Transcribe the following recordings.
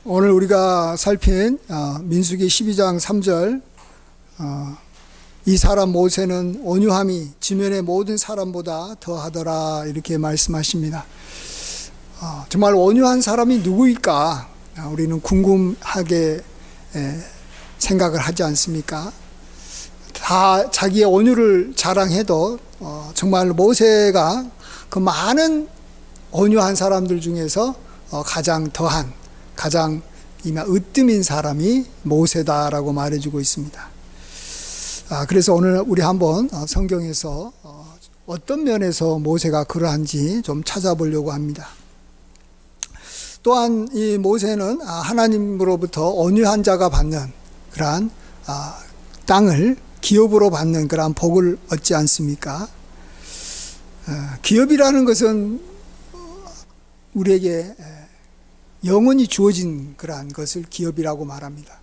오늘 우리가 살핀 민수기 12장 3절 이 사람 모세는 온유함이 지면의 모든 사람보다 더하더라 이렇게 말씀하십니다. 정말 온유한 사람이 누구일까 우리는 궁금하게 생각을 하지 않습니까? 다 자기의 온유를 자랑해도 정말 모세가 그 많은 온유한 사람들 중에서 가장 더한 가장 으뜸인 사람이 모세다라고 말해주고 있습니다. 그래서 오늘 우리 한번 성경에서 어떤 면에서 모세가 그러한지 좀 찾아보려고 합니다. 또한 이 모세는 하나님으로부터 온유한 자가 받는 그러한 땅을 기업으로 받는 그러한 복을 얻지 않습니까? 기업이라는 것은 우리에게 영원히 주어진 그러한 것을 기업이라고 말합니다.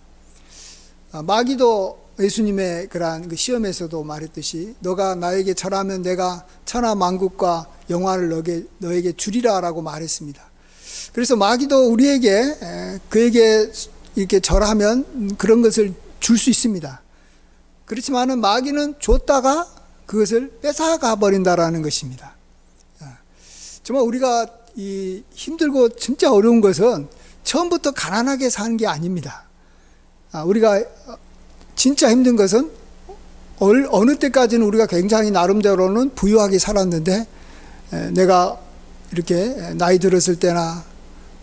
마귀도 예수님의 그러한 그 시험에서도 말했듯이 너가 나에게 절하면 내가 천하 만국과 영화를 너에게 주리라 라고 말했습니다. 그래서 마귀도 우리에게 그에게 이렇게 절하면 그런 것을 줄 수 있습니다. 그렇지만은 마귀는 줬다가 그것을 뺏어가 버린다라는 것입니다. 정말 우리가 이 힘들고 진짜 어려운 것은 처음부터 가난하게 사는 게 아닙니다. 우리가 진짜 힘든 것은 어느 때까지는 우리가 굉장히 나름대로는 부유하게 살았는데 내가 이렇게 나이 들었을 때나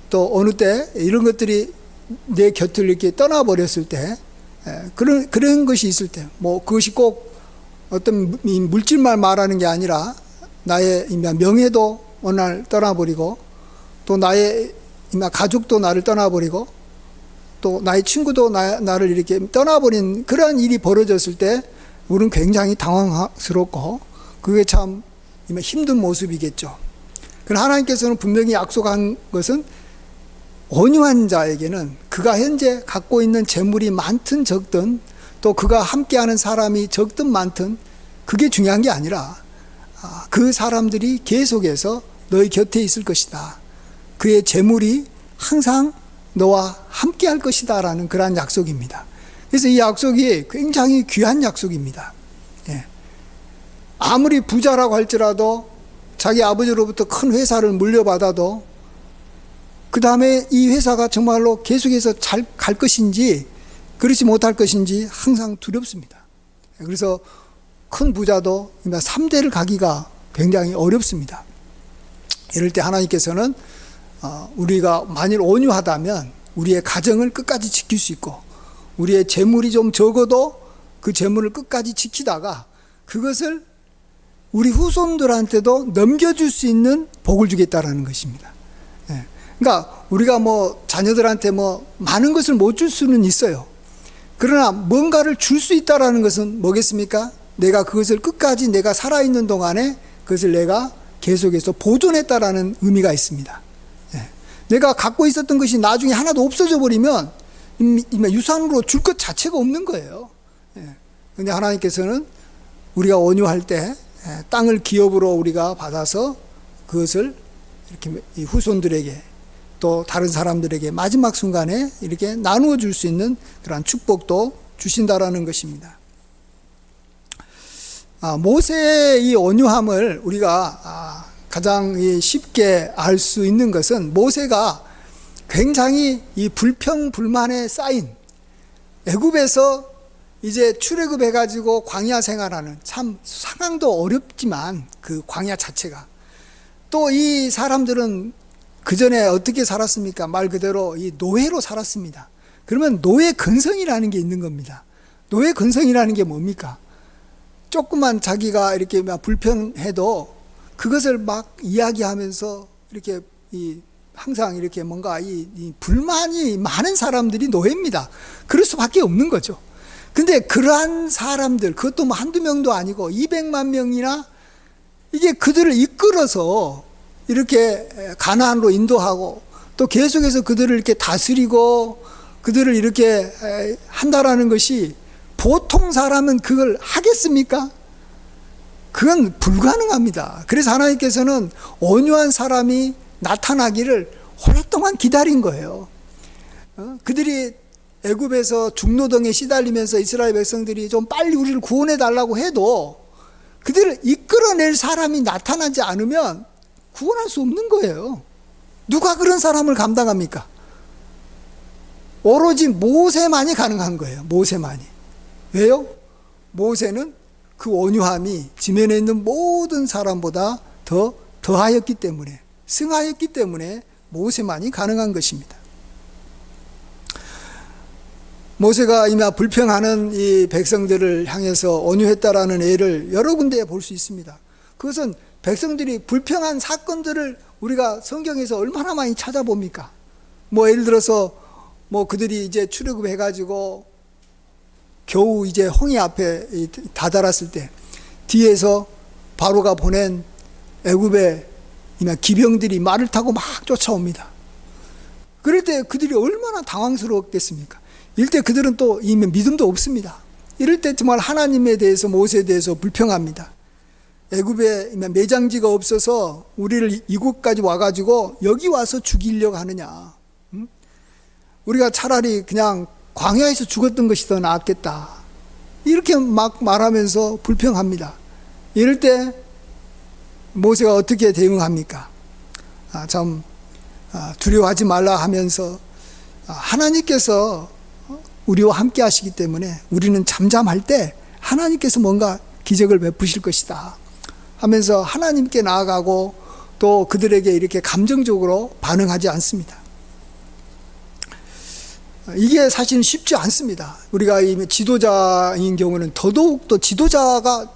또 어느 때 이런 것들이 내 곁을 이렇게 떠나버렸을 때 그런 것이 있을 때 뭐 그것이 꼭 어떤 물질만 말하는 게 아니라 나의 명예도 어느 날 떠나버리고 또 나의 가족도 나를 떠나버리고 또 나의 친구도 나를 이렇게 떠나버린 그러한 일이 벌어졌을 때 우리는 굉장히 당황스럽고 그게 참 힘든 모습이겠죠. 그러나 하나님께서는 분명히 약속한 것은 온유한 자에게는 그가 현재 갖고 있는 재물이 많든 적든 또 그가 함께하는 사람이 적든 많든 그게 중요한 게 아니라 그 사람들이 계속해서 너희 곁에 있을 것이다. 그의 재물이 항상 너와 함께 할 것이다 라는 그러한 약속입니다. 그래서 이 약속이 굉장히 귀한 약속입니다. 아무리 부자라고 할지라도 자기 아버지로부터 큰 회사를 물려받아도 그 다음에 이 회사가 정말로 계속해서 잘 갈 것인지 그렇지 못할 것인지 항상 두렵습니다. 그래서 큰 부자도 3대를 가기가 굉장히 어렵습니다. 이럴 때 하나님께서는 우리가 만일 온유하다면 우리의 가정을 끝까지 지킬 수 있고 우리의 재물이 좀 적어도 그 재물을 끝까지 지키다가 그것을 우리 후손들한테도 넘겨줄 수 있는 복을 주겠다라는 것입니다. 그러니까 우리가 자녀들한테 많은 것을 못 줄 수는 있어요. 그러나 뭔가를 줄 수 있다라는 것은 뭐겠습니까? 내가 그것을 끝까지 내가 살아있는 동안에 그것을 내가 계속해서 보존했다라는 의미가 있습니다. 내가 갖고 있었던 것이 나중에 하나도 없어져 버리면 유산으로 줄 것 자체가 없는 거예요. 그런데 하나님께서는 우리가 온유할 때 땅을 기업으로 우리가 받아서 그것을 이렇게 후손들에게 또 다른 사람들에게 마지막 순간에 이렇게 나누어 줄 수 있는 그런 축복도 주신다라는 것입니다. 모세의 이 온유함을 우리가 가장 쉽게 알 수 있는 것은 모세가 굉장히 이 불평불만에 쌓인 애굽에서 이제 출애굽해가지고 광야 생활하는 참 상황도 어렵지만 그 광야 자체가 또 이 사람들은 그 전에 어떻게 살았습니까? 말 그대로 이 노예로 살았습니다. 그러면 노예 근성이라는 게 있는 겁니다. 노예 근성이라는 게 뭡니까? 조금만 자기가 이렇게 불편해도 그것을 막 이야기하면서 이렇게 항상 이렇게 뭔가 이 불만이 많은 사람들이 노예입니다. 그럴 수밖에 없는 거죠. 근데 그러한 사람들, 그것도 한두 명도 아니고 200만 명이나 이게 그들을 이끌어서 이렇게 가나안으로 인도하고 또 계속해서 그들을 이렇게 다스리고 그들을 이렇게 한다라는 것이 보통 사람은 그걸 하겠습니까? 그건 불가능합니다. 그래서 하나님께서는 온유한 사람이 나타나기를 오랫동안 기다린 거예요. 그들이 애굽에서 중노동에 시달리면서 이스라엘 백성들이 좀 빨리 우리를 구원해 달라고 해도 그들을 이끌어낼 사람이 나타나지 않으면 구원할 수 없는 거예요. 누가 그런 사람을 감당합니까? 오로지 모세만이 가능한 거예요. 모세만이. 왜요? 모세는 그 온유함이 지면에 있는 모든 사람보다 더하였기 때문에, 승하였기 때문에 모세만이 가능한 것입니다. 모세가 이미 불평하는 이 백성들을 향해서 온유했다라는 예를 여러 군데에 볼 수 있습니다. 그것은 백성들이 불평한 사건들을 우리가 성경에서 얼마나 많이 찾아봅니까? 예를 들어서 그들이 이제 출애굽해가지고 겨우 이제 홍해 앞에 다다랐을 때 뒤에서 바로가 보낸 애굽의 기병들이 말을 타고 막 쫓아옵니다. 그럴 때 그들이 얼마나 당황스러웠겠습니까? 이럴 때 그들은 또 이미 믿음도 없습니다. 이럴 때 정말 하나님에 대해서, 모세에 대해서 불평합니다. 애굽에 매장지가 없어서 우리를 이곳까지 와가지고 여기 와서 죽이려고 하느냐. 우리가 차라리 그냥 광야에서 죽었던 것이 더 낫겠다. 이렇게 막 말하면서 불평합니다. 이럴 때 모세가 어떻게 대응합니까? 두려워하지 말라 하면서 하나님께서 우리와 함께 하시기 때문에 우리는 잠잠할 때 하나님께서 뭔가 기적을 베푸실 것이다 하면서 하나님께 나아가고 또 그들에게 이렇게 감정적으로 반응하지 않습니다. 이게 사실은 쉽지 않습니다. 우리가 지도자인 경우는 더더욱 더 지도자가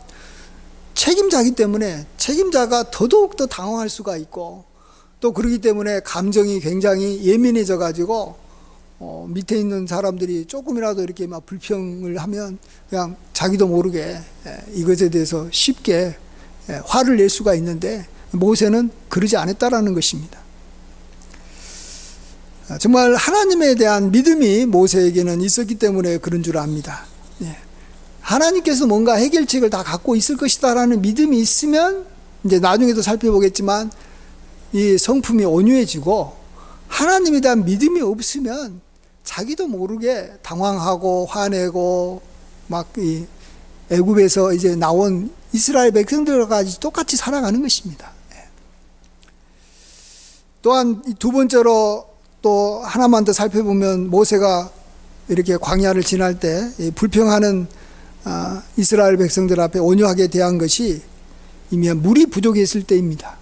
책임자이기 때문에 책임자가 더더욱 더 당황할 수가 있고, 또 그러기 때문에 감정이 굉장히 예민해져 가지고 밑에 있는 사람들이 조금이라도 이렇게 막 불평을 하면 그냥 자기도 모르게 이것에 대해서 쉽게 화를 낼 수가 있는데, 모세는 그러지 않았다라는 것입니다. 정말 하나님에 대한 믿음이 모세에게는 있었기 때문에 그런 줄 압니다. 하나님께서 뭔가 해결책을 다 갖고 있을 것이다라는 믿음이 있으면, 이제 나중에도 살펴보겠지만 이 성품이 온유해지고, 하나님에 대한 믿음이 없으면 자기도 모르게 당황하고 화내고 막 이 애굽에서 이제 나온 이스라엘 백성들과 똑같이 살아가는 것입니다. 또한 두 번째로 또 하나만 더 살펴보면, 모세가 이렇게 광야를 지날 때 불평하는 이스라엘 백성들 앞에 온유하게 대한 것이 이미 물이 부족했을 때입니다.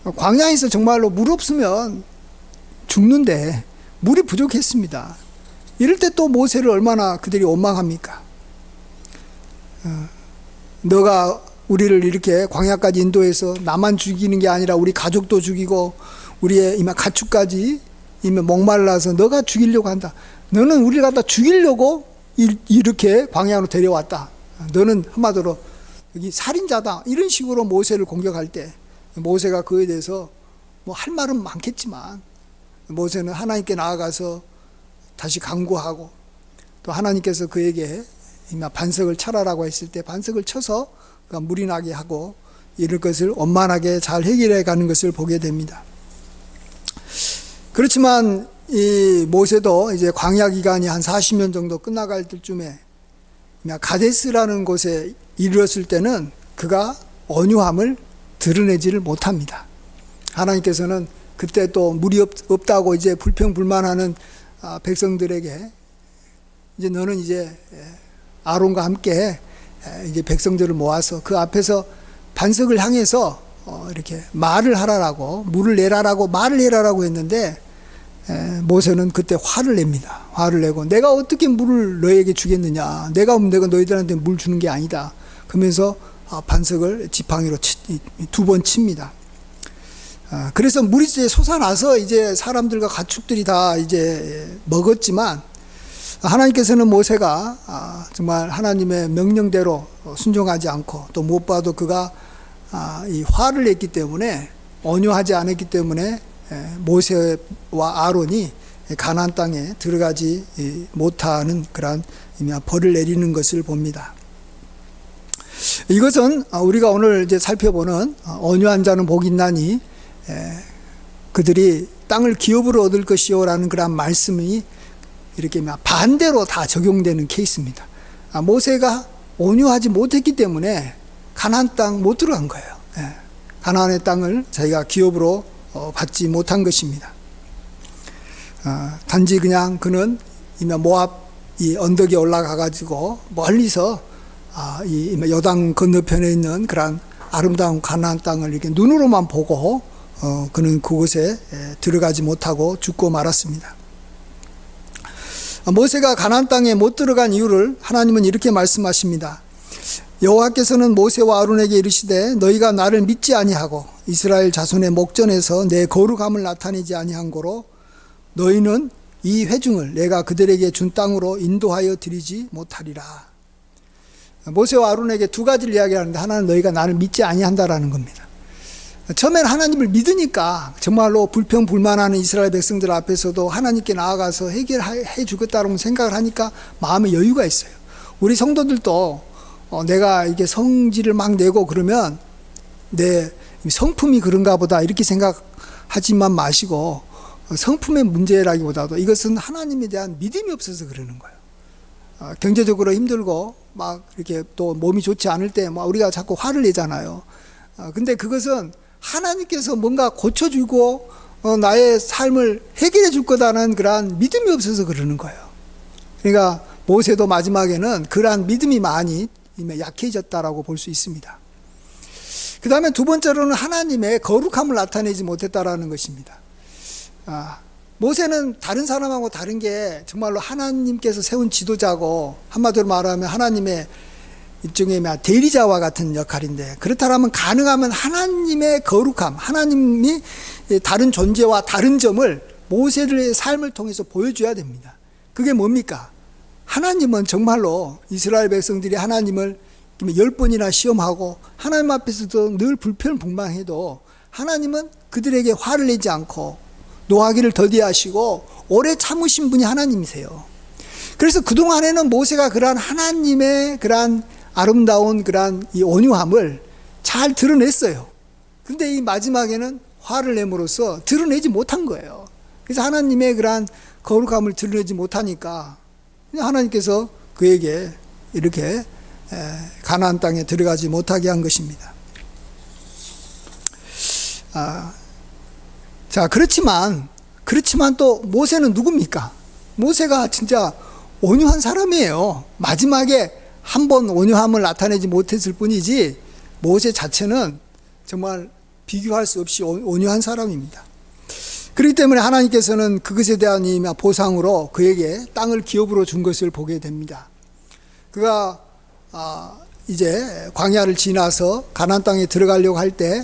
광야에서 정말로 물 없으면 죽는데 물이 부족했습니다. 이럴 때 또 모세를 얼마나 그들이 원망합니까? 너가 우리를 이렇게 광야까지 인도해서 나만 죽이는 게 아니라 우리 가족도 죽이고 우리의 이만 가축까지 이미 목말라서 너가 죽이려고 한다. 너는 우리를 갖다 죽이려고 이렇게 광야로 데려왔다. 너는 한마디로 여기 살인자다. 이런 식으로 모세를 공격할 때 모세가 그에 대해서 할 말은 많겠지만, 모세는 하나님께 나아가서 다시 간구하고, 또 하나님께서 그에게 반석을 쳐라라고 했을 때 반석을 쳐서 물이 나게 하고, 이럴 것을 원만하게 잘 해결해 가는 것을 보게 됩니다. 그렇지만 이 모세도 이제 광야 기간이 한 40년 정도 끝나갈 때쯤에 가데스라는 곳에 이르렀을 때는 그가 온유함을 드러내지를 못합니다. 하나님께서는 그때 또 물이 없다고 이제 불평불만하는 백성들에게, 이제 너는 이제 아론과 함께 이제 백성들을 모아서 그 앞에서 반석을 향해서 이렇게 말을 하라라고, 물을 내라라고 말을 해라라고 했는데, 모세는 그때 화를 냅니다. 화를 내고, 내가 어떻게 물을 너에게 주겠느냐, 내가 너희들한테 물 주는 게 아니다 그러면서 반석을 지팡이로 두 번 칩니다. 그래서 물이 이제 솟아나서 이제 사람들과 가축들이 다 이제 먹었지만, 하나님께서는 모세가 정말 하나님의 명령대로 순종하지 않고, 또 무엇보다도 그가 이 화를 냈기 때문에, 온유하지 않았기 때문에 모세와 아론이 가나안 땅에 들어가지 못하는 그러한 벌을 내리는 것을 봅니다. 이것은 우리가 오늘 이제 살펴보는 온유한 자는 복이 있나니, 그들이 땅을 기업으로 얻을 것이요라는 그런 말씀이 이렇게 반대로 다 적용되는 케이스입니다. 모세가 온유하지 못했기 때문에 가나안 땅 못 들어간 거예요. 가나안의 땅을 자기가 기업으로 받지 못한 것입니다. 단지 그냥 그는 이미 모압 이 언덕에 올라가 가지고 멀리서 이 요단 건너편에 있는 그런 아름다운 가나안 땅을 이렇게 눈으로만 보고 그는 그곳에 들어가지 못하고 죽고 말았습니다. 모세가 가나안 땅에 못 들어간 이유를 하나님은 이렇게 말씀하십니다. 여호와께서는 모세와 아론에게 이르시되 너희가 나를 믿지 아니하고 이스라엘 자손의 목전에서 내 거룩함을 나타내지 아니한 고로 너희는 이 회중을 내가 그들에게 준 땅으로 인도하여 드리지 못하리라. 모세와 아론에게 두 가지를 이야기하는데 하나는 너희가 나를 믿지 아니한다라는 겁니다. 처음엔 하나님을 믿으니까 정말로 불평불만하는 이스라엘 백성들 앞에서도 하나님께 나아가서 해결해 주겠다고 생각을 하니까 마음에 여유가 있어요. 우리 성도들도 내가 이게 성질을 막 내고 그러면 내 성품이 그런가 보다 이렇게 생각하지만 마시고 성품의 문제라기보다도 이것은 하나님에 대한 믿음이 없어서 그러는 거예요. 경제적으로 힘들고 막 이렇게 또 몸이 좋지 않을 때 우리가 자꾸 화를 내잖아요. 근데 그것은 하나님께서 뭔가 고쳐주고 나의 삶을 해결해 줄 거다는 그러한 믿음이 없어서 그러는 거예요. 그러니까 모세도 마지막에는 그러한 믿음이 많이 약해졌다라고 볼 수 있습니다. 그 다음에 두 번째로는 하나님의 거룩함을 나타내지 못했다라는 것입니다. 모세는 다른 사람하고 다른 게 정말로 하나님께서 세운 지도자고 한마디로 말하면 하나님의 일종의 대리자와 같은 역할인데 그렇다면 가능하면 하나님의 거룩함, 하나님이 다른 존재와 다른 점을 모세의 삶을 통해서 보여줘야 됩니다. 그게 뭡니까? 하나님은 정말로 이스라엘 백성들이 하나님을 10번이나 시험하고 하나님 앞에서도 늘 불평불만해도 하나님은 그들에게 화를 내지 않고 노하기를 더디하시고 오래 참으신 분이 하나님이세요. 그래서 그동안에는 모세가 그러한 하나님의 그러한 아름다운 그러한 이 온유함을 잘 드러냈어요. 그런데 이 마지막에는 화를 내므로써 드러내지 못한 거예요. 그래서 하나님의 그러한 거룩함을 드러내지 못하니까 하나님께서 그에게 이렇게 가나안 땅에 들어가지 못하게 한 것입니다. 자, 그렇지만 또 모세는 누굽니까? 모세가 진짜 온유한 사람이에요. 마지막에 한 번 온유함을 나타내지 못했을 뿐이지 모세 자체는 정말 비교할 수 없이 온유한 사람입니다. 그렇기 때문에 하나님께서는 그것에 대한 보상으로 그에게 땅을 기업으로 준 것을 보게 됩니다. 그가 이제 광야를 지나서 가나안 땅에 들어가려고 할 때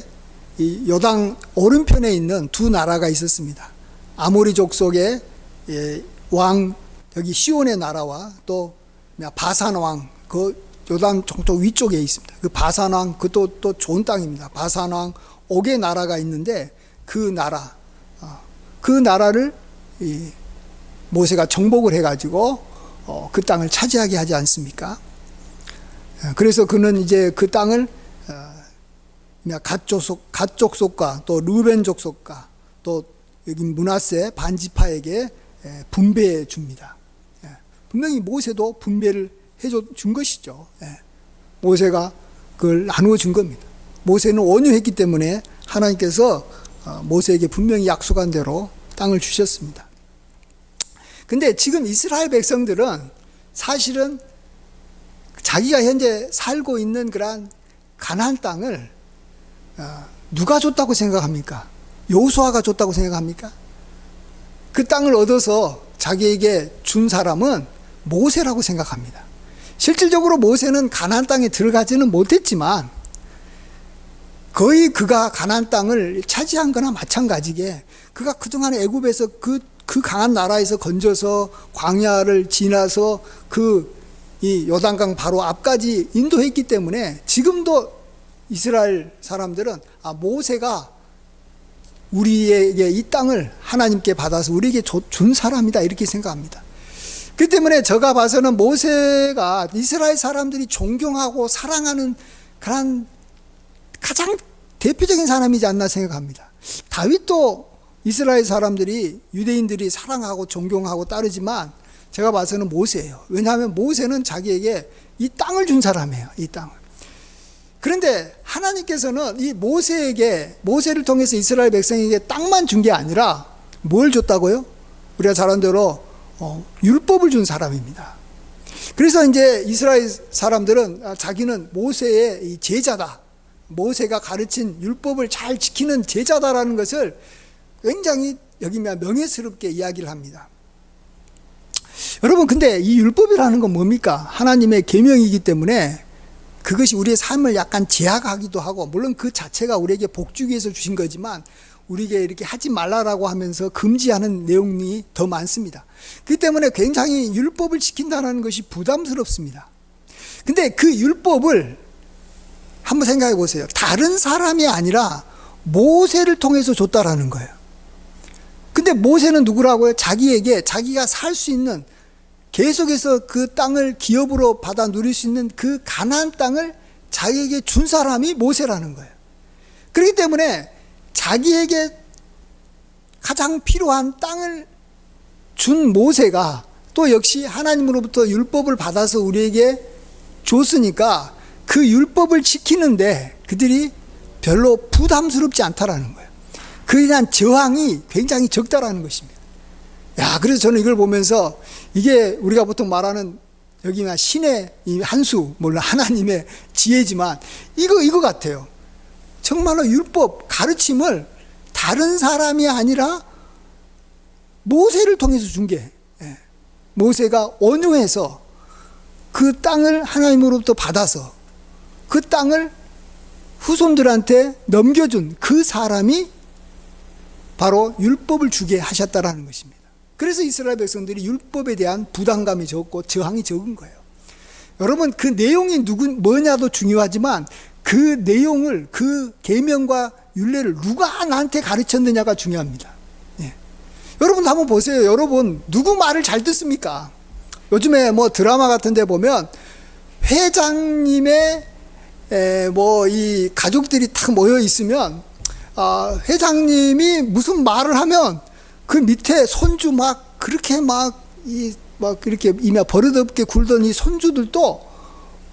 이 요단 오른편에 있는 두 나라가 있었습니다. 아모리 족속의 왕 여기 시온의 나라와 또 바산 왕 그 요단 정도 위쪽에 있습니다. 그 바산 왕 그것도 또 좋은 땅입니다. 바산 왕 옥의 나라가 있는데 그 나라를 모세가 정복을 해가지고 그 땅을 차지하게 하지 않습니까? 그래서 그는 이제 그 땅을 갓 족속과 또 루벤 족속과 또 여기 므낫세 반지파에게 분배해 줍니다. 분명히 모세도 분배를 해준 것이죠. 모세가 그걸 나누어 준 겁니다. 모세는 온유했기 때문에 하나님께서 모세에게 분명히 약속한 대로 땅을 주셨습니다. 근데 지금 이스라엘 백성들은 사실은 자기가 현재 살고 있는 그러한 가나안 땅을 누가 줬다고 생각합니까? 여호수아가 줬다고 생각합니까? 그 땅을 얻어서 자기에게 준 사람은 모세라고 생각합니다. 실질적으로 모세는 가나안 땅에 들어가지는 못했지만 거의 그가 가나안 땅을 차지한 거나 마찬가지게 그가 그동안에 애굽에서 그 강한 나라에서 건져서 광야를 지나서 이 요단강 바로 앞까지 인도했기 때문에 지금도 이스라엘 사람들은 모세가 우리에게 이 땅을 하나님께 받아서 우리에게 준 사람이다 이렇게 생각합니다. 그 때문에 제가 봐서는 모세가 이스라엘 사람들이 존경하고 사랑하는 그런 가장 대표적인 사람이지 않나 생각합니다. 다윗도 이스라엘 사람들이, 유대인들이 사랑하고 존경하고 따르지만 제가 봐서는 모세예요. 왜냐하면 모세는 자기에게 이 땅을 준 사람이에요. 이 땅을. 그런데 하나님께서는 이 모세를 통해서 이스라엘 백성에게 땅만 준 게 아니라 뭘 줬다고요? 우리가 잘 아는 대로 율법을 준 사람입니다. 그래서 이제 이스라엘 사람들은 자기는 모세의 이 제자다, 모세가 가르친 율법을 잘 지키는 제자다라는 것을 굉장히 여기면 명예스럽게 이야기를 합니다. 여러분, 근데 이 율법이라는 건 뭡니까? 하나님의 계명이기 때문에 그것이 우리의 삶을 약간 제약하기도 하고, 물론 그 자체가 우리에게 복 주기 위해서 주신 거지만 우리에게 이렇게 하지 말라라고 하면서 금지하는 내용이 더 많습니다. 그렇기 때문에 굉장히 율법을 지킨다는 것이 부담스럽습니다. 근데 그 율법을 한번 생각해 보세요. 다른 사람이 아니라 모세를 통해서 줬다라는 거예요. 근데 모세는 누구라고요? 자기에게 자기가 살 수 있는, 계속해서 그 땅을 기업으로 받아 누릴 수 있는 그 가나안 땅을 자기에게 준 사람이 모세라는 거예요. 그렇기 때문에 자기에게 가장 필요한 땅을 준 모세가 또 역시 하나님으로부터 율법을 받아서 우리에게 줬으니까 그 율법을 지키는데 그들이 별로 부담스럽지 않다라는 거예요. 그에 대한 저항이 굉장히 적다라는 것입니다. 야, 그래서 저는 이걸 보면서 이게 우리가 보통 말하는 여기나 신의 한수, 물론 하나님의 지혜지만 이거 같아요. 정말로 율법 가르침을 다른 사람이 아니라 모세를 통해서 준 게, 모세가 온유해서 그 땅을 하나님으로부터 받아서 그 땅을 후손들한테 넘겨준 그 사람이 바로 율법을 주게 하셨다라는 것입니다. 그래서 이스라엘 백성들이 율법에 대한 부담감이 적고 저항이 적은 거예요. 여러분, 그 내용이 뭐냐도 중요하지만 그 내용을, 그 계명과 율례를 누가 나한테 가르쳤느냐가 중요합니다. 예. 여러분 한번 보세요. 여러분 누구 말을 잘 듣습니까? 요즘에 뭐 드라마 같은 데 보면 회장님의 뭐 이 가족들이 딱 모여 있으면 회장님이 무슨 말을 하면 그 밑에 손주 막 그렇게 막 이렇게 이며 버릇없게 굴던 이 손주들도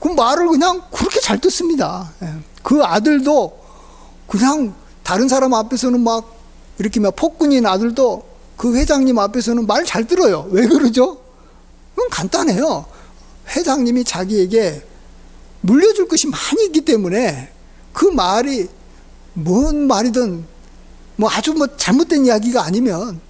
그 말을 그냥 그렇게 잘 듣습니다. 그 아들도 그냥 다른 사람 앞에서는 막 이렇게 막 폭군인 아들도 그 회장님 앞에서는 말 잘 들어요. 왜 그러죠? 그건 간단해요. 회장님이 자기에게 물려줄 것이 많이 있기 때문에 그 말이 뭔 말이든 뭐 아주 뭐 잘못된 이야기가 아니면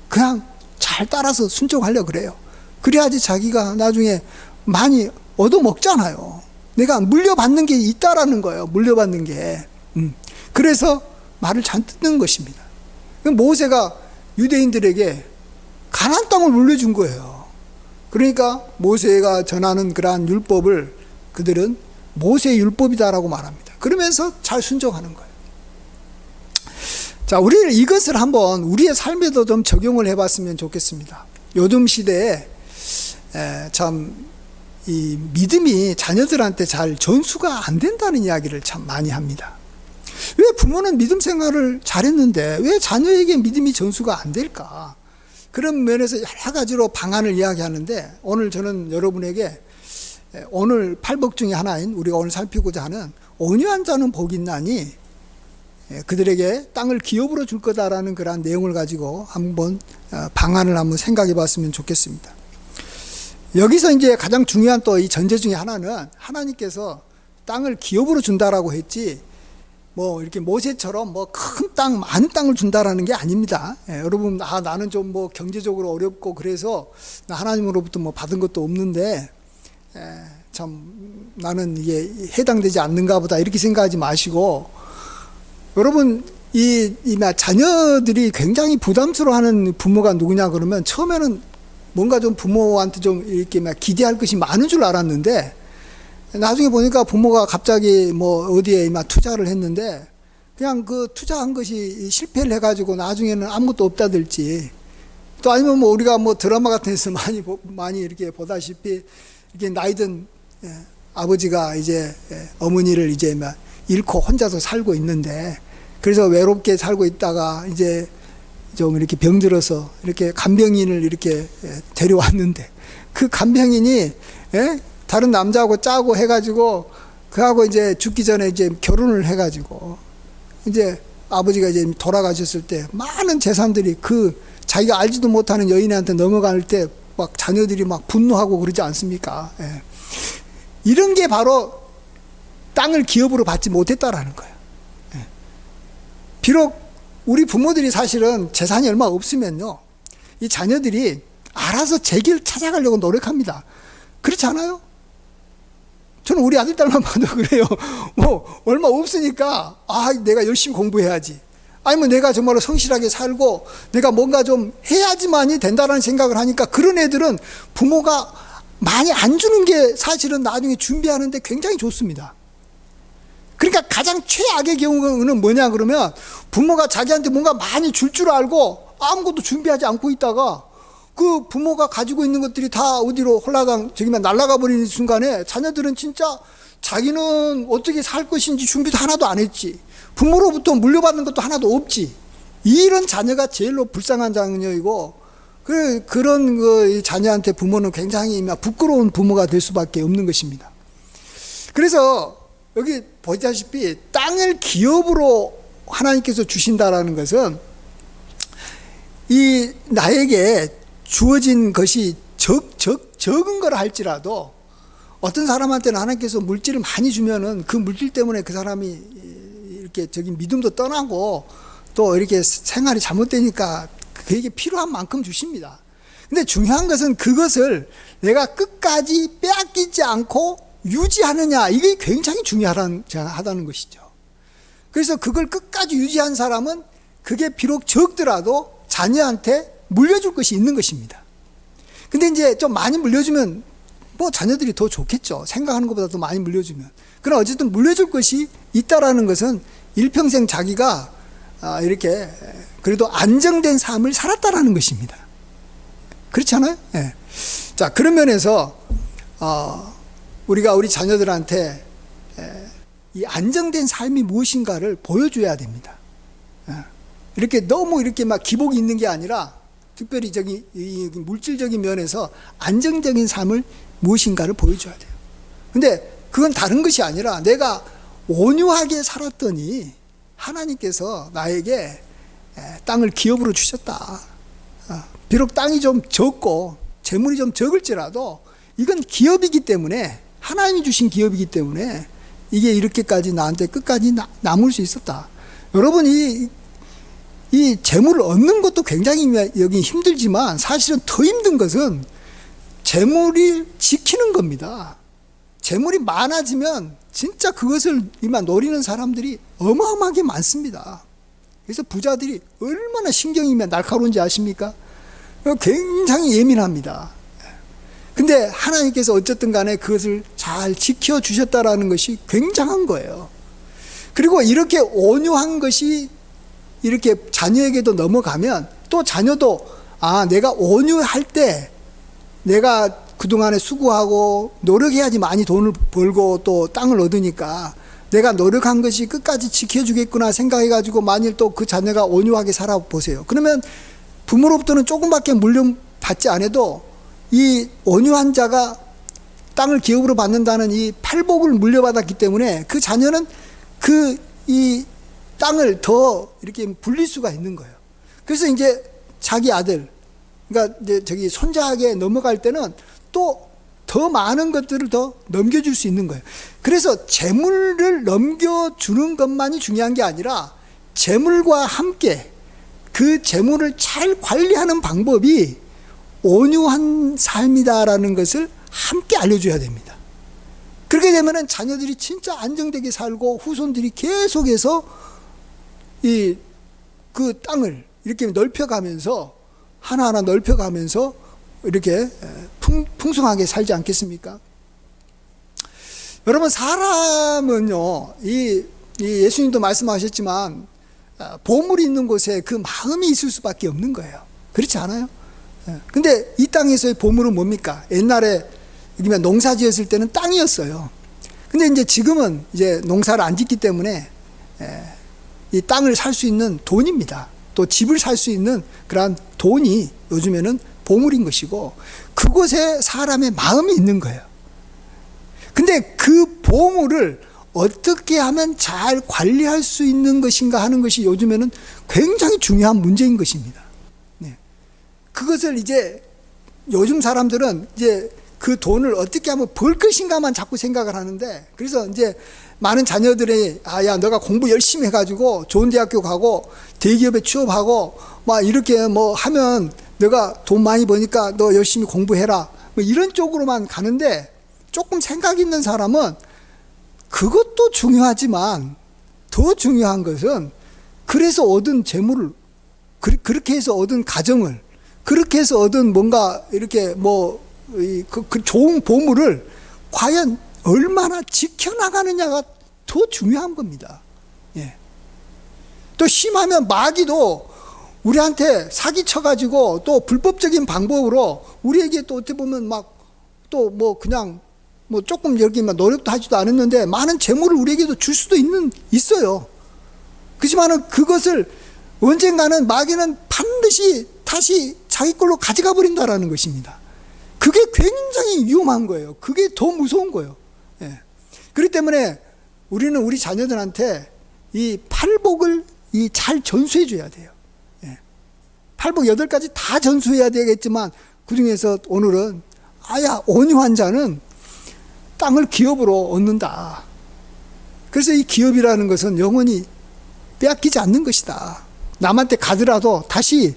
그냥 잘 따라서 순종하려고 그래요. 그래야지 자기가 나중에 많이 얻어먹잖아요. 내가 물려받는 게 있다라는 거예요. 물려받는 게. 그래서 말을 잘 듣는 것입니다. 모세가 유대인들에게 가나안 땅을 물려준 거예요. 그러니까 모세가 전하는 그러한 율법을 그들은 모세의 율법이다라고 말합니다. 그러면서 잘 순종하는 거예요. 자, 우리는 이것을 한번 우리의 삶에도 좀 적용을 해봤으면 좋겠습니다. 요즘 시대에 참 이 믿음이 자녀들한테 잘 전수가 안 된다는 이야기를 참 많이 합니다. 왜 부모는 믿음 생활을 잘했는데 왜 자녀에게 믿음이 전수가 안 될까? 그런 면에서 여러 가지로 방안을 이야기하는데, 오늘 저는 여러분에게 오늘 팔복 중에 하나인 우리가 오늘 살피고자 하는 온유한 자는 복이 있나니 그들에게 땅을 기업으로 줄 거다라는 그러한 내용을 가지고 한번 방안을 한번 생각해 봤으면 좋겠습니다. 여기서 이제 가장 중요한 또 이 전제 중에 하나는 하나님께서 땅을 기업으로 준다라고 했지 뭐 이렇게 모세처럼 뭐 큰 땅, 많은 땅을 준다라는 게 아닙니다. 여러분, 나는 좀 뭐 경제적으로 어렵고 그래서 나 하나님으로부터 뭐 받은 것도 없는데 참 나는 이게 해당되지 않는가 보다 이렇게 생각하지 마시고, 여러분 이 자녀들이 굉장히 부담스러워하는 부모가 누구냐 그러면 처음에는 뭔가 좀 부모한테 좀 이렇게 막 기대할 것이 많은 줄 알았는데 나중에 보니까 부모가 갑자기 뭐 어디에 막 투자를 했는데 그냥 그 투자한 것이 실패를 해가지고 나중에는 아무것도 없다들지, 또 아니면 뭐 우리가 뭐 드라마 같은 데서 많이 이렇게 보다시피 이렇게 나이든 아버지가 이제 어머니를 이제 막 잃고 혼자서 살고 있는데, 그래서 외롭게 살고 있다가 이제 좀 이렇게 병들어서 이렇게 간병인을 이렇게 데려왔는데, 그 간병인이 다른 남자하고 짜고 해가지고 그하고 이제 죽기 전에 이제 결혼을 해가지고 이제 아버지가 이제 돌아가셨을 때 많은 재산들이 그 자기가 알지도 못하는 여인한테 넘어갈 때 막 자녀들이 막 분노하고 그러지 않습니까? 이런 게 바로 땅을 기업으로 받지 못했다라는 거예요. 비록 우리 부모들이 사실은 재산이 얼마 없으면요, 이 자녀들이 알아서 제 길 찾아가려고 노력합니다. 그렇지 않아요? 저는 우리 아들, 딸만 봐도 그래요. 뭐 얼마 없으니까 내가 열심히 공부해야지, 아니면 내가 정말로 성실하게 살고 내가 뭔가 좀 해야지만이 된다라는 생각을 하니까, 그런 애들은 부모가 많이 안 주는 게 사실은 나중에 준비하는데 굉장히 좋습니다. 그러니까 가장 최악의 경우는 뭐냐 그러면, 부모가 자기한테 뭔가 많이 줄 줄 알고 아무것도 준비하지 않고 있다가 그 부모가 가지고 있는 것들이 다 어디로 홀라당 저기만 날아가 버리는 순간에 자녀들은 진짜 자기는 어떻게 살 것인지 준비도 하나도 안 했지, 부모로부터 물려받는 것도 하나도 없지, 이런 자녀가 제일로 불쌍한 자녀이고, 그런 그 자녀한테 부모는 굉장히 부끄러운 부모가 될 수밖에 없는 것입니다. 그래서 여기 보시다시피 땅을 기업으로 하나님께서 주신다라는 것은, 이 나에게 주어진 것이 적은 거라 할지라도, 어떤 사람한테는 하나님께서 물질을 많이 주면은 그 물질 때문에 그 사람이 이렇게 저기 믿음도 떠나고 또 이렇게 생활이 잘못되니까 그에게 필요한 만큼 주십니다. 근데 중요한 것은 그것을 내가 끝까지 빼앗기지 않고 유지하느냐, 이게 굉장히 중요하다는 것이죠. 그래서 그걸 끝까지 유지한 사람은 그게 비록 적더라도 자녀한테 물려줄 것이 있는 것입니다. 근데 이제 좀 많이 물려주면 뭐 자녀들이 더 좋겠죠. 생각하는 것보다 더 많이 물려주면. 그러나 어쨌든 물려줄 것이 있다라는 것은 일평생 자기가 이렇게 그래도 안정된 삶을 살았다라는 것입니다. 그렇지 않아요? 네. 자, 그런 면에서 우리가 우리 자녀들한테 이 안정된 삶이 무엇인가를 보여줘야 됩니다. 이렇게 너무 이렇게 막 기복이 있는 게 아니라, 특별히 이 물질적인 면에서 안정적인 삶을 무엇인가를 보여줘야 돼요. 근데 그건 다른 것이 아니라, 내가 온유하게 살았더니 하나님께서 나에게 땅을 기업으로 주셨다. 비록 땅이 좀 적고 재물이 좀 적을지라도 이건 기업이기 때문에, 하나님이 주신 기업이기 때문에 이게 이렇게까지 나한테 끝까지 남을 수 있었다. 여러분, 이 재물을 얻는 것도 굉장히 여기 힘들지만, 사실은 더 힘든 것은 재물을 지키는 겁니다. 재물이 많아지면 진짜 그것을 이만 노리는 사람들이 어마어마하게 많습니다. 그래서 부자들이 얼마나 신경이 날카로운지 아십니까? 굉장히 예민합니다. 근데 하나님께서 어쨌든 간에 그것을 잘 지켜주셨다라는 것이 굉장한 거예요. 그리고 이렇게 온유한 것이 이렇게 자녀에게도 넘어가면, 또 자녀도 내가 온유할 때 내가 그동안에 수고하고 노력해야지 많이 돈을 벌고 또 땅을 얻으니까 내가 노력한 것이 끝까지 지켜주겠구나 생각해가지고, 만일 또 그 자녀가 온유하게 살아보세요. 그러면 부모로부터는 조금밖에 물려받지 않아도 이 온유한 자가 땅을 기업으로 받는다는 이 팔복을 물려받았기 때문에 그 자녀는 이 땅을 더 이렇게 불릴 수가 있는 거예요. 그래서 이제 자기 아들, 그러니까 이제 손자에게 넘어갈 때는 또 더 많은 것들을 더 넘겨줄 수 있는 거예요. 그래서 재물을 넘겨주는 것만이 중요한 게 아니라, 재물과 함께 그 재물을 잘 관리하는 방법이 온유한 삶이다라는 것을 함께 알려줘야 됩니다. 그렇게 되면은 자녀들이 진짜 안정되게 살고, 후손들이 계속해서 그 땅을 이렇게 넓혀가면서, 하나하나 넓혀가면서 이렇게 풍성하게 살지 않겠습니까? 여러분, 사람은요, 이 예수님도 말씀하셨지만, 보물이 있는 곳에 그 마음이 있을 수밖에 없는 거예요. 그렇지 않아요? 근데 이 땅에서의 보물은 뭡니까? 옛날에 농사 지었을 때는 땅이었어요. 근데 이제 지금은 이제 농사를 안 짓기 때문에 이 땅을 살 수 있는 돈입니다. 또 집을 살 수 있는 그러한 돈이 요즘에는 보물인 것이고, 그곳에 사람의 마음이 있는 거예요. 근데 그 보물을 어떻게 하면 잘 관리할 수 있는 것인가 하는 것이 요즘에는 굉장히 중요한 문제인 것입니다. 네. 그것을 이제 요즘 사람들은 이제 그 돈을 어떻게 하면 벌 것인가만 자꾸 생각을 하는데, 그래서 이제 많은 자녀들이 야 너가 공부 열심히 해가지고 좋은 대학교 가고 대기업에 취업하고 막 이렇게 뭐 하면 너가 돈 많이 버니까 너 열심히 공부해라, 뭐 이런 쪽으로만 가는데, 조금 생각 있는 사람은 그것도 중요하지만 더 중요한 것은 그래서 얻은 재물을, 그렇게 해서 얻은 가정을, 그렇게 해서 얻은 뭔가 이렇게 그 좋은 보물을 과연 얼마나 지켜나가느냐가 더 중요한 겁니다. 예. 또 심하면 마귀도 우리한테 사기쳐가지고 또 불법적인 방법으로 우리에게 또 어떻게 보면 또 그냥 조금 여기 노력도 하지도 않았는데 많은 재물을 우리에게도 줄 수도 있어요. 그렇지만은 그것을 언젠가는 마귀는 반드시 다시 자기 걸로 가져가 버린다라는 것입니다. 그게 굉장히 위험한 거예요. 그게 더 무서운 거예요. 예. 그렇기 때문에 우리는 우리 자녀들한테 이 팔복을 잘 전수해 줘야 돼요. 예. 팔복 8가지 다 전수해야 되겠지만, 그 중에서 오늘은 온유한 자는 땅을 기업으로 얻는다. 그래서 이 기업이라는 것은 영원히 빼앗기지 않는 것이다. 남한테 가더라도 다시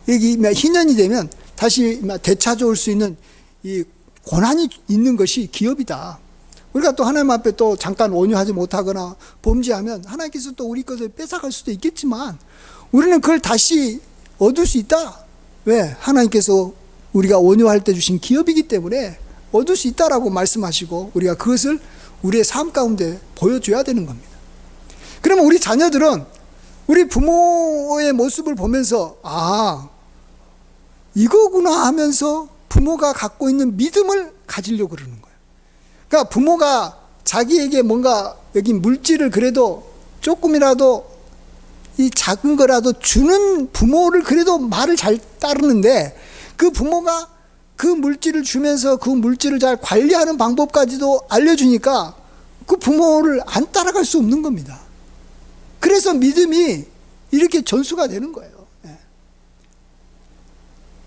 여기 희년이 되면 다시 되찾아올 수 있는 이 권한이 있는 것이 기업이다. 우리가 또 하나님 앞에 또 잠깐 온유하지 못하거나 범죄하면 하나님께서 또 우리 것을 뺏어갈 수도 있겠지만, 우리는 그걸 다시 얻을 수 있다. 왜? 하나님께서 우리가 온유할 때 주신 기업이기 때문에 얻을 수 있다라고 말씀하시고, 우리가 그것을 우리의 삶 가운데 보여줘야 되는 겁니다. 그러면 우리 자녀들은 우리 부모의 모습을 보면서 이거구나 하면서 부모가 갖고 있는 믿음을 가지려고 그러는 거예요. 그러니까 부모가 자기에게 뭔가 여기 물질을 그래도 조금이라도 이 작은 거라도 주는 부모를 그래도 말을 잘 따르는데, 그 부모가 그 물질을 주면서 그 물질을 잘 관리하는 방법까지도 알려주니까 그 부모를 안 따라갈 수 없는 겁니다. 그래서 믿음이 이렇게 전수가 되는 거예요.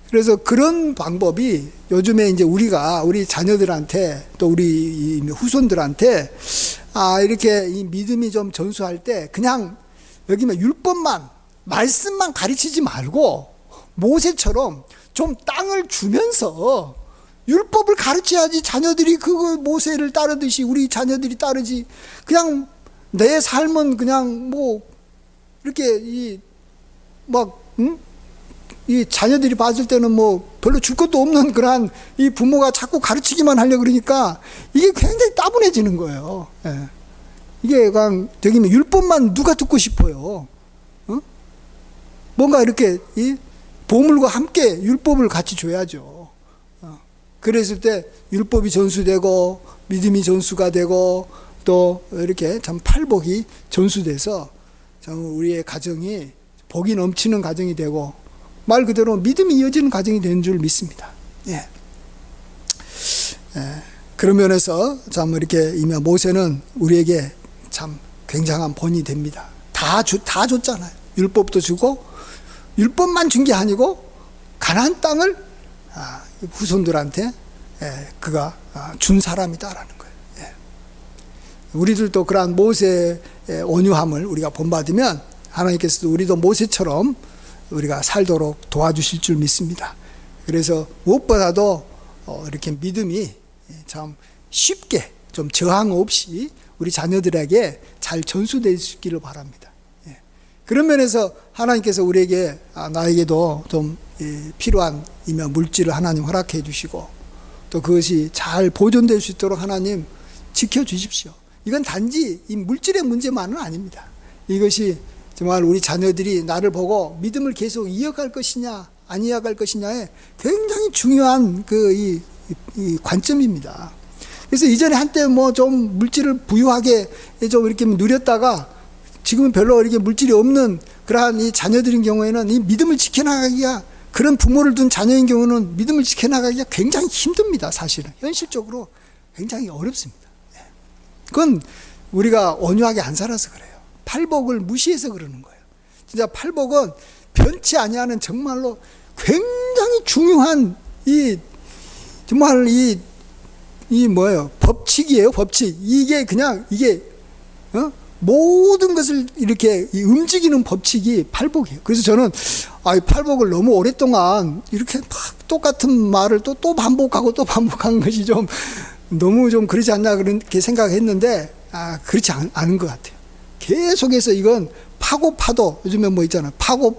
그래서 그런 방법이 요즘에 이제 우리 자녀들한테 또 우리 후손들한테 이렇게 이 믿음이 좀 전수할 때 그냥 여기만 율법만 말씀만 가르치지 말고 모세처럼 좀 땅을 주면서 율법을 가르쳐야지 자녀들이 그거 모세를 따르듯이 우리 자녀들이 따르지. 그냥 내 삶은 그냥 이렇게 이 자녀들이 봤을 때는 별로 줄 것도 없는 그러한 이 부모가 자꾸 가르치기만 하려고 그러니까 이게 굉장히 따분해지는 거예요. 예. 이게 그냥 되기면 율법만 누가 듣고 싶어요. 뭔가 이렇게 이 보물과 함께 율법을 같이 줘야죠. 그랬을 때 율법이 전수되고 믿음이 전수가 되고 또 이렇게 참 팔복이 전수돼서 참 우리의 가정이 복이 넘치는 가정이 되고 말 그대로 믿음이 이어지는 가정이 되는 줄 믿습니다. 예. 그런 면에서 참 이렇게 모세는 우리에게 참 굉장한 본이 됩니다. 다 줬잖아요. 율법도 주고 율법만 준 게 아니고 가나안 땅을 후손들한테 그가 준 사람이다라는 거예요. 예. 우리들도 그러한 모세의 온유함을 우리가 본받으면 하나님께서도 우리도 모세처럼 우리가 살도록 도와주실 줄 믿습니다. 그래서 무엇보다도 이렇게 믿음이 참 쉽게 좀 저항 없이 우리 자녀들에게 잘 전수되기를 바랍니다. 예. 그런 면에서 하나님께서 우리에게 나에게도 좀 필요한 물질을 하나님 허락해 주시고 또 그것이 잘 보존될 수 있도록 하나님 지켜주십시오. 이건 단지 이 물질의 문제만은 아닙니다. 이것이 정말 우리 자녀들이 나를 보고 믿음을 계속 이어갈 것이냐 안 이어갈 것이냐에 굉장히 중요한 이 관점입니다. 그래서 이전에 한때 좀 물질을 부유하게 좀 이렇게 누렸다가 지금은 별로 이렇게 물질이 없는 그러한 이 자녀들인 경우에는 이 믿음을 지켜나가기가, 그런 부모를 둔 자녀인 경우는 믿음을 지켜나가기가 굉장히 힘듭니다. 사실은 현실적으로 굉장히 어렵습니다. 그건 우리가 온유하게 안 살아서 그래요. 팔복을 무시해서 그러는 거예요. 진짜 팔복은 변치 아니하는 정말로 굉장히 중요한 정말 뭐예요? 법칙이에요, 법칙. 이게 그냥 모든 것을 이렇게 움직이는 법칙이 팔복이에요. 그래서 저는 팔복을 너무 오랫동안 이렇게 막 똑같은 말을 또 반복하고 또 반복하는 것이 좀 너무 좀 그러지 않나 그렇게 생각했는데, 그렇지 않은 것 같아요. 계속해서 이건 파도 요즘에 뭐 있잖아요. 파고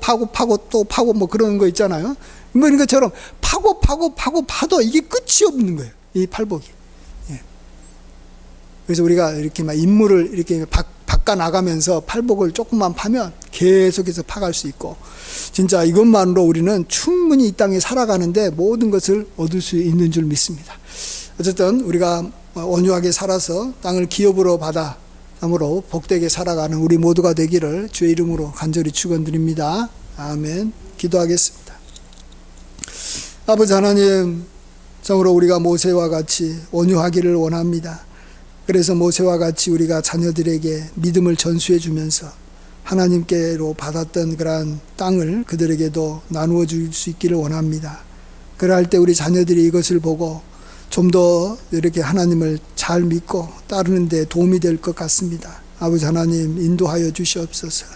또 파고 뭐 그런 거 있잖아요. 뭐 이런 것처럼 파도 이게 끝이 없는 거예요. 이 팔복이. 예. 그래서 우리가 이렇게 막 인물을 이렇게 바꿔 나가면서 팔복을 조금만 파면 계속해서 파갈 수 있고, 진짜 이것만으로 우리는 충분히 이 땅에 살아가는데 모든 것을 얻을 수 있는 줄 믿습니다. 어쨌든 우리가 온유하게 살아서 땅을 기업으로 받아 참으로 복되게 살아가는 우리 모두가 되기를 주의 이름으로 간절히 축원드립니다. 아멘. 기도하겠습니다. 아버지 하나님, 참으로 우리가 모세와 같이 온유하기를 원합니다. 그래서 모세와 같이 우리가 자녀들에게 믿음을 전수해 주면서 하나님께로 받았던 그러한 땅을 그들에게도 나누어 줄 수 있기를 원합니다. 그럴 때 우리 자녀들이 이것을 보고 좀 더 이렇게 하나님을 잘 믿고 따르는 데 도움이 될 것 같습니다. 아버지 하나님, 인도하여 주시옵소서.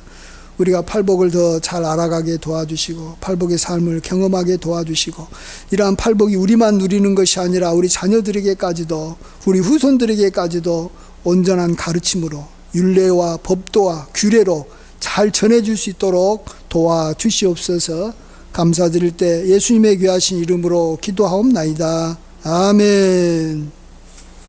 우리가 팔복을 더 잘 알아가게 도와주시고 팔복의 삶을 경험하게 도와주시고, 이러한 팔복이 우리만 누리는 것이 아니라 우리 자녀들에게까지도, 우리 후손들에게까지도 온전한 가르침으로 율례와 법도와 규례로 잘 전해줄 수 있도록 도와주시옵소서. 감사드릴 때 예수님의 귀하신 이름으로 기도하옵나이다. 아멘.